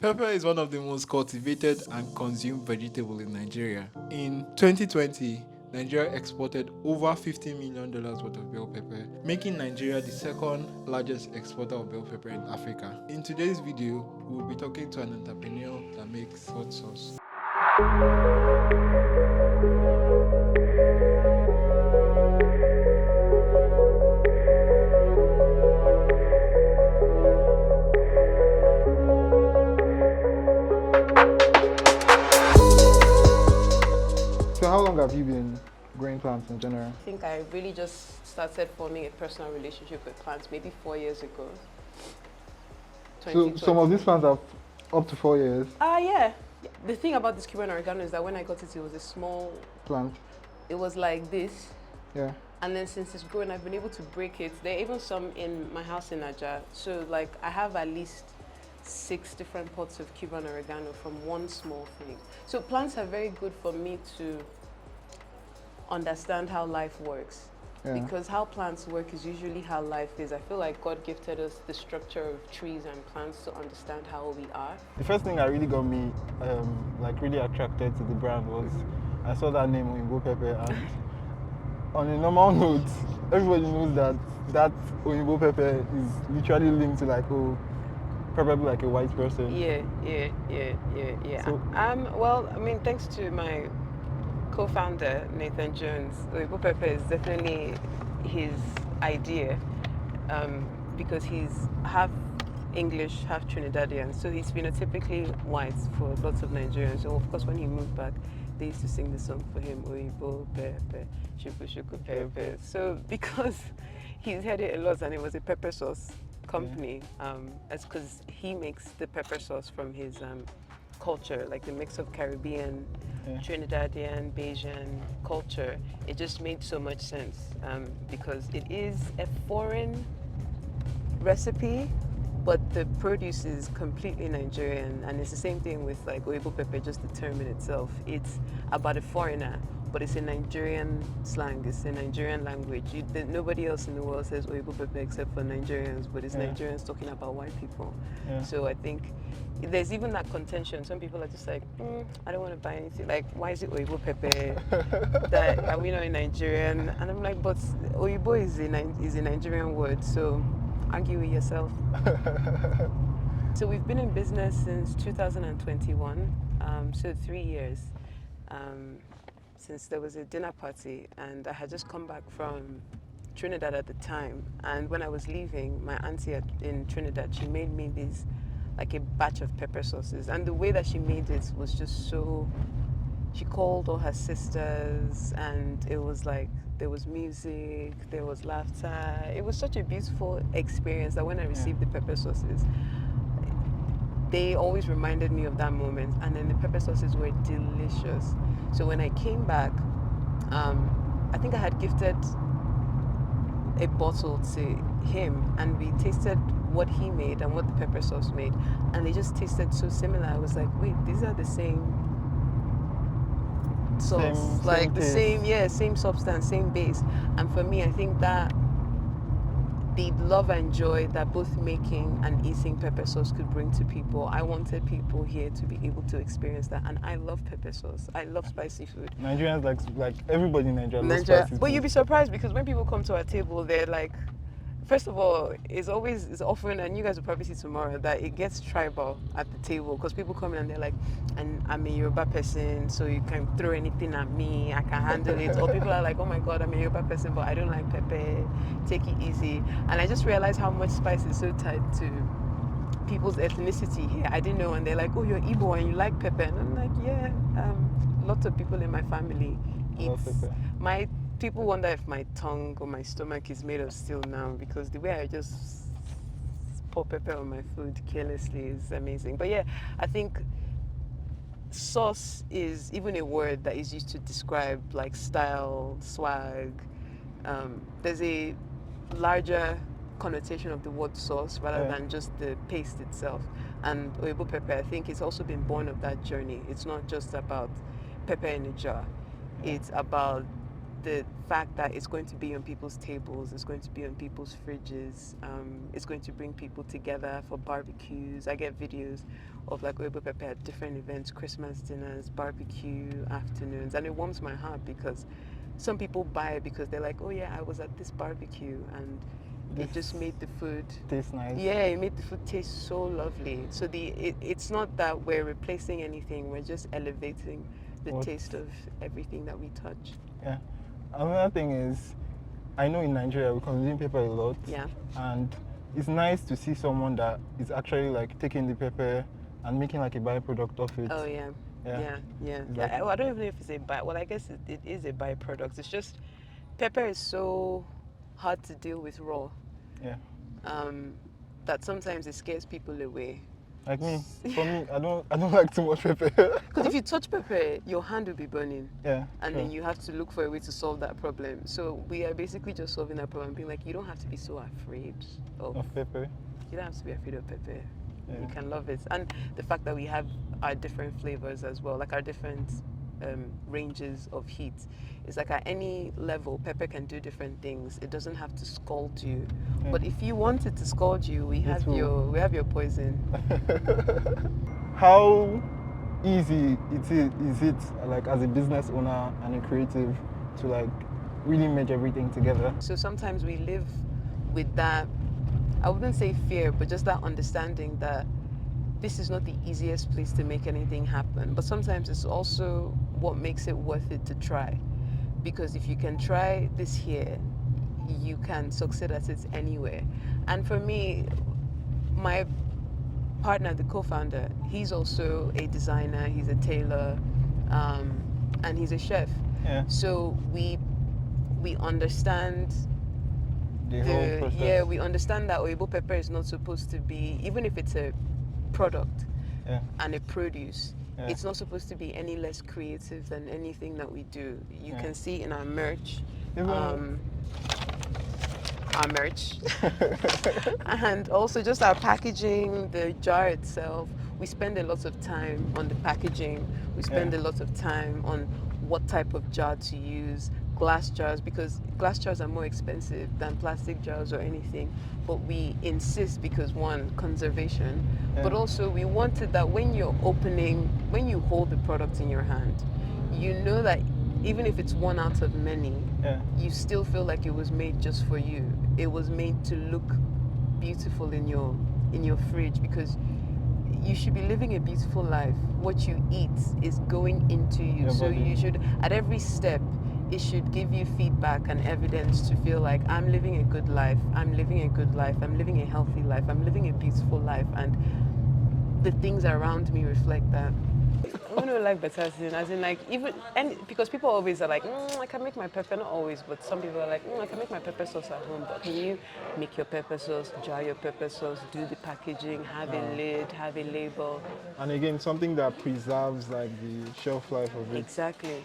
Pepper is one of the most cultivated and consumed vegetables in Nigeria. In 2020, Nigeria exported over $50 million worth of bell pepper, making Nigeria the second largest exporter of bell pepper in Africa. In today's video, we will be talking to an entrepreneur that makes hot sauce. So how long have you been growing plants in general? I think I really just started forming a personal relationship with plants maybe 4 years ago. So some of these plants are up to 4 years. Yeah. The thing about this Cuban oregano is that when I got it, it was a small Plant. It was like this. Yeah. And then since it's grown, I've been able to break it. There are even some in my house in Naija. So like I have at least 6 different pots of Cuban oregano from one small thing. So plants are very good for me to understand how life works. Yeah. Because how plants work is usually how life is. I feel like God gifted us the structure of trees and plants to understand how we are. The first thing that really got me like really attracted to the brand was I saw that name Oyinbo Pepe, and on a normal note, everybody knows that Oyinbo Pepe is literally linked to like probably like a white person. Yeah. So- Well, I mean, thanks to my co-founder Nathan Jones, Oyinbo Pepe is definitely his idea, because he's half English, half Trinidadian, so he's phenotypically white for lots of Nigerians. So of course, when he moved back, they used to sing the song for him, Oyinbo Pepe, Shuku Shuku Pepe. So because he's had it a lot and it was a pepper sauce company, that's because he makes the pepper sauce from his culture, like the mix of Caribbean, Trinidadian, Bayesian culture. It just made so much sense, because it is a foreign recipe, but the produce is completely Nigerian, and it's the same thing with like Oyinbo Pepe, just the term in itself. It's about a foreigner, but it's a Nigerian slang, it's a Nigerian language. Nobody else in the world says Oyinbo Pepe except for Nigerians, but it's Nigerians talking about white people. Yeah. So I think there's even that contention. Some people are just like, I don't want to buy anything. Like, why is it Oyinbo Pepe? That are we not in Nigerian? And I'm like, but Oyibo is a Nigerian word, so argue with yourself. So we've been in business since 2021, so 3 years, since there was a dinner party, and I had just come back from Trinidad at the time. And when I was leaving, my auntie in Trinidad, she made me these, like a batch of pepper sauces. And the way that she made it was just so, she called all her sisters, and it was like, there was music, there was laughter. It was such a beautiful experience that when I received the pepper sauces, they always reminded me of that moment. And then the pepper sauces were delicious. So when I came back, I think I had gifted a bottle to him, and we tasted what he made and what the pepper sauce made, and they just tasted so similar. I was like, wait, these are the same sauce, like the same substance, same base. And for me, I think that the love and joy that both making and eating pepper sauce could bring to people, I wanted people here to be able to experience that. And I love pepper sauce. I love spicy food. Nigerians like everybody in Nigeria loves spicy food. But you'd be surprised, because when people come to our table, they're like, first of all, it's often, and you guys will probably see tomorrow, that it gets tribal at the table, because people come in and they're like, and I'm a Yoruba person, so you can throw anything at me, I can handle it. Or people are like, oh my God, I'm a Yoruba person, but I don't like pepper, take it easy. And I just realized how much spice is so tied to people's ethnicity here. I didn't know, and they're like, oh, you're Igbo and you like pepper. And I'm like, yeah, lots of people in my family eat pepper. People wonder if my tongue or my stomach is made of steel now, because the way I just pour pepper on my food carelessly is amazing. But yeah, I think sauce is even a word that is used to describe like style, swag. There's a larger connotation of the word sauce rather than just the paste itself. And Oyinbo Pepe, I think, it's also been born of that journey. It's not just about pepper in a jar. It's about the fact that it's going to be on people's tables, it's going to be on people's fridges, it's going to bring people together for barbecues. I get videos of like Oyibo Pepe at different events, Christmas dinners, barbecue afternoons, and it warms my heart because some people buy it because they're like, oh yeah, I was at this barbecue and it just made the food Tastes nice. Yeah, it made the food taste so lovely. So it's not that we're replacing anything, we're just elevating the taste of everything that we touch. Yeah. Another thing is, I know in Nigeria we consume pepper a lot. Yeah. And it's nice to see someone that is actually like taking the pepper and making like a byproduct of it. Oh yeah. Yeah. Like, I don't even know if it's well, I guess it is a byproduct. It's just pepper is so hard to deal with raw. Yeah. That sometimes it scares people away. Like me, for me, I don't like too much pepper. Because if you touch pepper, your hand will be burning. Yeah. And then you have to look for a way to solve that problem. So we are basically just solving that problem, being like, you don't have to be so afraid of pepper. You don't have to be afraid of pepper. Yeah. You can love it. And the fact that we have our different flavors as well, like our different ranges of heat. It's like at any level, pepper can do different things. It doesn't have to scald you. Yeah. But if you want it to scald you, we have your poison. How easy is it like as a business owner and a creative to like really merge everything together? So sometimes we live with that, I wouldn't say fear, but just that understanding that this is not the easiest place to make anything happen. But sometimes it's also what makes it worth it to try. Because if you can try this here, you can succeed at it anywhere. And for me, my partner, the co-founder, he's also a designer, he's a tailor, and he's a chef. Yeah. So we understand The whole process. Yeah, we understand that Oyibo Pepe is not supposed to be, even if it's a product and a produce, it's not supposed to be any less creative than anything that we do. You can see in our merch, and also just our packaging, the jar itself. We spend a lot of time on the packaging. We spend a lot of time on what type of jar to use, glass jars, because glass jars are more expensive than plastic jars or anything. But we insist because one, conservation, but also we wanted that when you hold the product in your hand, you know that even if it's one out of many, you still feel like it was made just for you. It was made to look beautiful in your fridge, because you should be living a beautiful life. What you eat is going into you. So you should, at every step, it should give you feedback and evidence to feel like I'm living a good life, I'm living a good life, I'm living a healthy life, I'm living a beautiful life, and the things around me reflect that. I want to like better, as in like because people always are like, I can make my pepper, not always, but some people are like, I can make my pepper sauce at home, but can you make your pepper sauce, jar your pepper sauce, do the packaging, have a lid, have a label. And again, something that preserves like the shelf life of it. Exactly,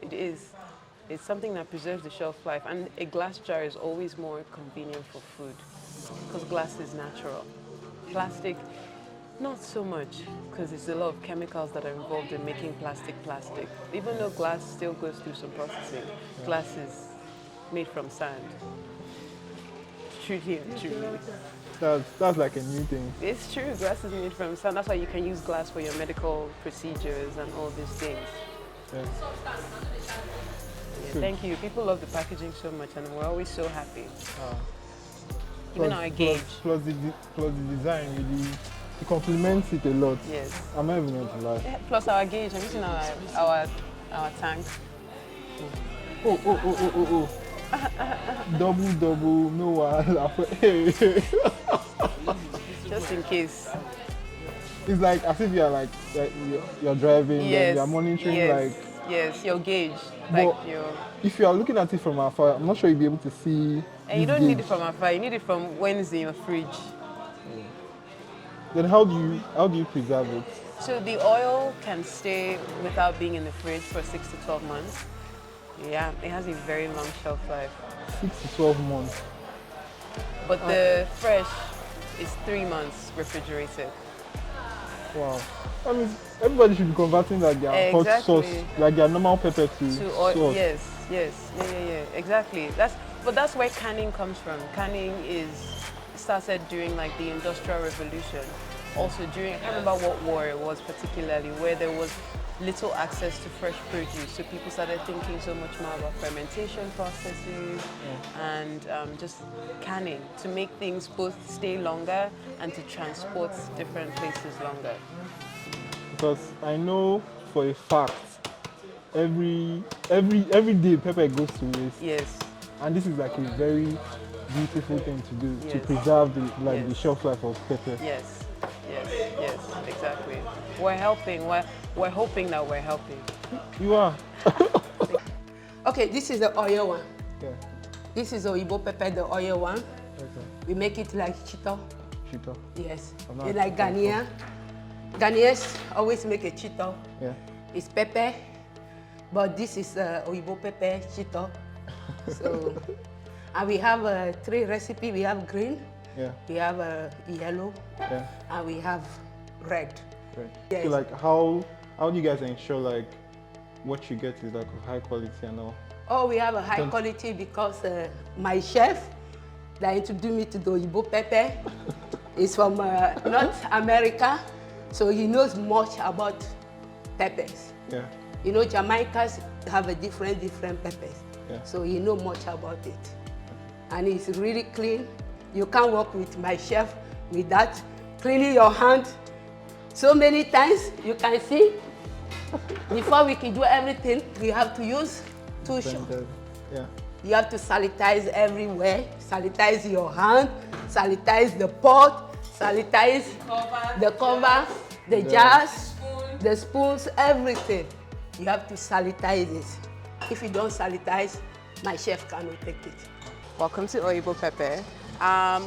it is. It's something that preserves the shelf life, and a glass jar is always more convenient for food because glass is natural. Plastic, not so much, because there's a lot of chemicals that are involved in making plastic. Even though glass still goes through some processing, glass is made from sand. Truly. That's like a new thing. It's true, glass is made from sand. That's why you can use glass for your medical procedures and all these things. Yeah. Thank you. People love the packaging so much, and we're always so happy. Even our gauge. Plus the design, really, it complements it a lot. Yes. I'm not even going to lie. Yeah, plus our gauge. I'm using our tank. Oh. double, no. Just in case. It's like as if you're driving, yes. You're monitoring Yes, your gauge. If you are looking at it from afar, I'm not sure you'll be able to see. And you don't need it from afar. You need it from when it's in your fridge. Then how do you preserve it? So the oil can stay without being in the fridge for 6 to 12 months. Yeah, it has a very long shelf life. 6 to 12 months. But the fresh is 3 months refrigerated. Wow. Everybody should be converting like their hot sauce, like their normal pepper to oil. sauce. Yes. Yes, yeah, exactly. That's where canning comes from. Canning started during like the Industrial Revolution. Also during, I can't remember what war it was particularly, where there was little access to fresh produce. So people started thinking so much more about fermentation processes and just canning to make things both stay longer and to transport different places longer. Because I know for a fact every day pepper goes to waste. Yes. And this is like a very beautiful thing to do to Yes. preserve the Yes. the shelf life of pepper. Yes, exactly. We're helping. We're hoping that we're helping. You are. Okay, this is the oil one. Yeah. This is Oyibo pepper, the oil one. Okay. We make it like chito. Cheetah. Yes. I'm not You like sure. Ghanaian. Ghanaians always make a chito. Yeah. It's pepper, but this is Oyibo pepper chito. So, and we have 3 recipes. We have green, Yeah. we have yellow, Yeah. and we have red. Right. Yes. So like how do you guys ensure like what you get is like of high quality and all? Oh, we have a high quality because my chef that introduced me to the Oyibo pepper is from North America, so he knows much about peppers. Yeah. You know, Jamaicans have a different peppers, Yeah. so he knows much about it. And it's really clean. You can't work with my chef without cleaning your hand so many times. You can see, before we can do everything, we have to use tissue. Blended. Yeah. You have to sanitize everywhere. Sanitize your hand, sanitize the pot, sanitize the cover, the jars, the spoons, everything. You have to sanitize it. If you don't sanitize, my chef cannot take it. Welcome to Oyibo Pepe.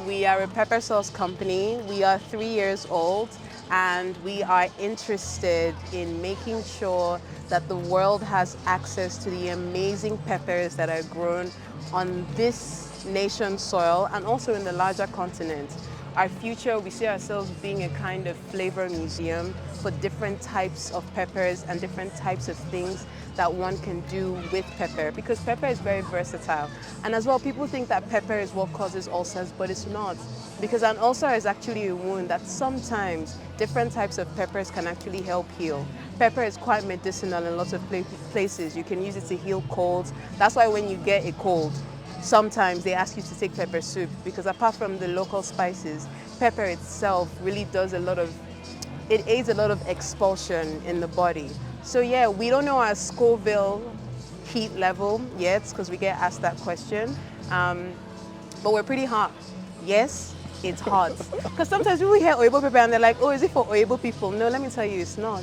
We are a pepper sauce company. We are 3 years old and we are interested in making sure that the world has access to the amazing peppers that are grown on this nation's soil and also in the larger continent. Our future, we see ourselves being a kind of flavor museum for different types of peppers and different types of things that one can do with pepper, because pepper is very versatile. And as well, people think that pepper is what causes ulcers, but it's not. Because an ulcer is actually a wound that sometimes different types of peppers can actually help heal. Pepper is quite medicinal in lots of places. You can use it to heal colds. That's why when you get a cold, sometimes they ask you to take pepper soup, because apart from the local spices, pepper itself really does it aids a lot of expulsion in the body. So yeah, we don't know our Scoville heat level yet, because we get asked that question, but we're pretty hot. Yes, it's hot. Because sometimes people hear Oyibo pepper and they're like, oh, is it for Oyibo people? No, let me tell you, it's not.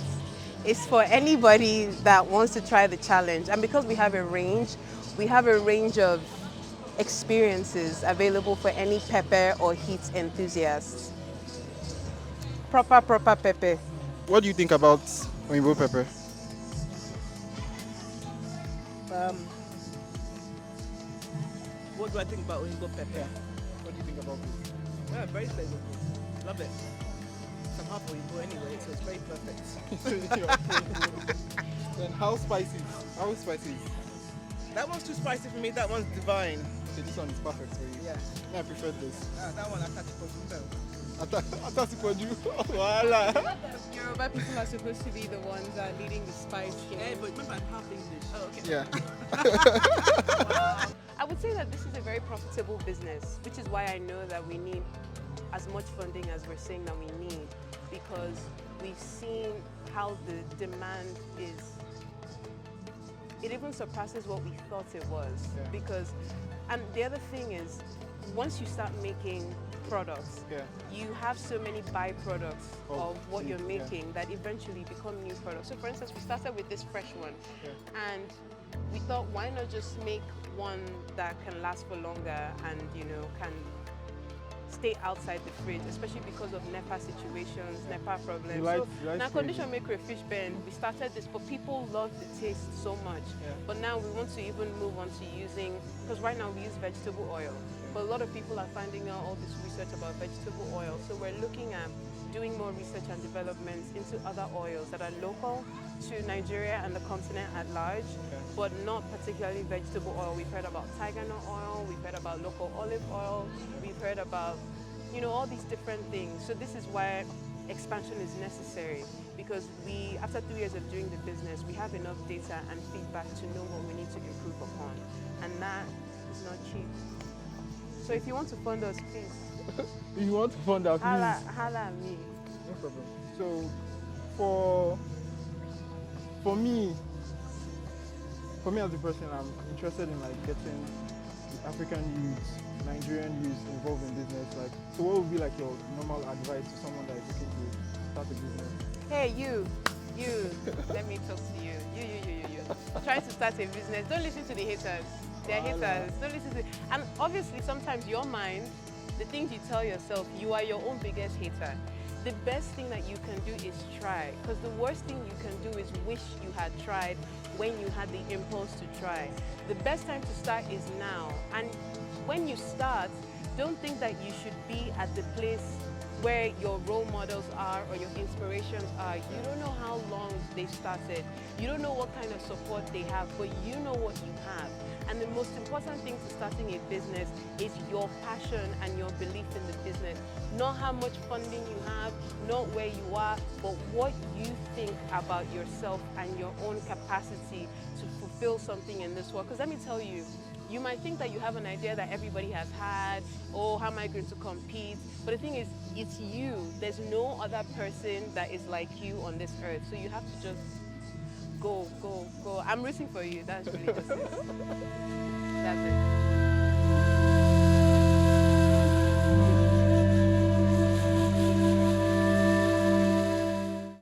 It's for anybody that wants to try the challenge. And because we have a range of experiences available for any pepper or heat enthusiasts. Proper pepper. What do you think about Oyibo pepper? What do I think about Oyibo pepper? What do you think about it? Yeah, very flavorful. Love it. I'm half Oyibo anyway, so it's very perfect. Then how spicy? How spicy? That one's too spicy for me, that one's divine. Okay, this one is perfect for you. Yeah. I prefer this. That one I catch it for Atasipoju. Voila. Yoruba people are supposed to be the ones that are leading the spice game. Yeah, but remember I'm half English. Oh, okay. Yeah. I would say that this is a very profitable business, which is why I know that we need as much funding as we're saying that we need, because we've seen how the demand it even surpasses what we thought it was. Yeah. Because, and the other thing is, once you start making products, Yeah. you have so many byproducts Oh, of what you're yeah. making that eventually become new products. So for instance, we started with this fresh one, Yeah. and we thought, why not just make one that can last for longer and, you know, can stay outside the fridge, especially because of NEPA situations, NEPA problems. You like now fridge? condition make crayfish burn. We started this, but people love the taste so much. Yeah. But now we want to even move on to using, because right now we use vegetable oil, but a lot of people are finding out all this research about vegetable oil. So we're looking at doing more research and developments into other oils that are local to Nigeria and the continent at large, but not particularly vegetable oil. We've heard about tiger nut oil, we've heard about local olive oil, we've heard about, you know, all these different things. So this is why expansion is necessary, because we, after 3 years of doing the business, we have enough data and feedback to know what we need to improve upon. And that is not cheap. So if you want to fund us, please. If you want to fund our please. Holla at me. No problem. So for me as a person, I'm interested in like getting the African youths, Nigerian youths involved in business. Like, so what would be like your normal advice to someone that is looking to start a business? Hey, you, let me talk to you. You. Trying to start a business. Don't listen to the haters. They're haters. Don't listen to. And obviously, sometimes your mind, the things you tell yourself, you are your own biggest hater. The best thing that you can do is try, because the worst thing you can do is wish you had tried when you had the impulse to try. The best time to start is now. And when you start, don't think that you should be at the place where your role models are or your inspirations are. You don't know how long they started. You don't know what kind of support they have, but you know what you have. And the most important thing to starting a business is your passion and your belief in the business. Not how much funding you have, not where you are, but what you think about yourself and your own capacity to fulfill something in this world. Because let me tell you, you might think that you have an idea that everybody has had, oh, how am I going to compete? But the thing is, it's you. There's no other person that is like you on this earth. So you have to just go. I'm rooting for you. That's really just it. That's it.